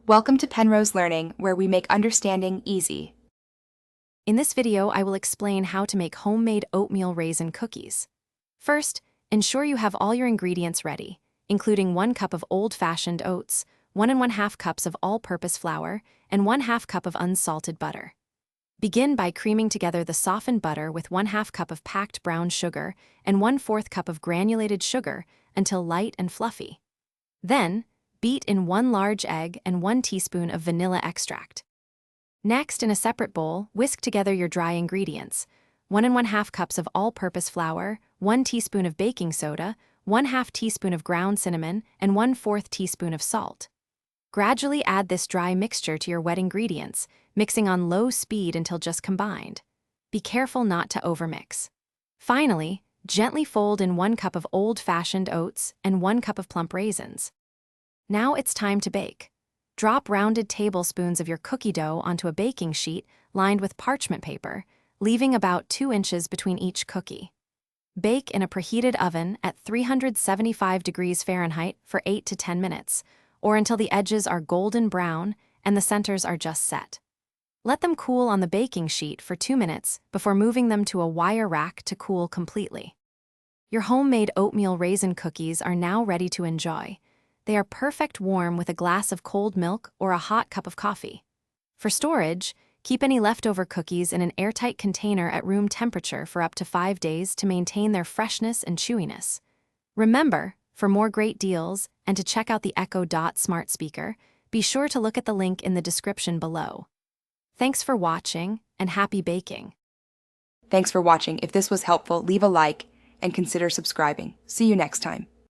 Welcome to Penrose Learning, where we make understanding easy. In this video, I will explain how to make homemade oatmeal raisin cookies. First, ensure you have all your ingredients ready, including 1 cup of old-fashioned oats, 1 1/2 cups of all-purpose flour, and 1/2 cup of unsalted butter. Begin by creaming together the softened butter with 1/2 cup of packed brown sugar and 1/4 cup of granulated sugar until light and fluffy. Then, beat in 1 large egg and 1 teaspoon of vanilla extract. Next, in a separate bowl, whisk together your dry ingredients: 1 1/2 cups of all-purpose flour, 1 teaspoon of baking soda, 1/2 teaspoon of ground cinnamon, and 1/4 teaspoon of salt. Gradually add this dry mixture to your wet ingredients, mixing on low speed until just combined. Be careful not to overmix. Finally, gently fold in 1 cup of old-fashioned oats and 1 cup of plump raisins. Now it's time to bake. Drop rounded tablespoons of your cookie dough onto a baking sheet lined with parchment paper, leaving about 2 inches between each cookie. Bake in a preheated oven at 375 degrees Fahrenheit for 8 to 10 minutes, or until the edges are golden brown and the centers are just set. Let them cool on the baking sheet for 2 minutes before moving them to a wire rack to cool completely. Your homemade oatmeal raisin cookies are now ready to enjoy. They are perfect warm with a glass of cold milk or a hot cup of coffee. For storage, keep any leftover cookies in an airtight container at room temperature for up to 5 days to maintain their freshness and chewiness. Remember, for more great deals and to check out the Echo Dot smart speaker, be sure to look at the link in the description below. Thanks for watching, and happy baking! Thanks for watching. If this was helpful, leave a like and consider subscribing. See you next time.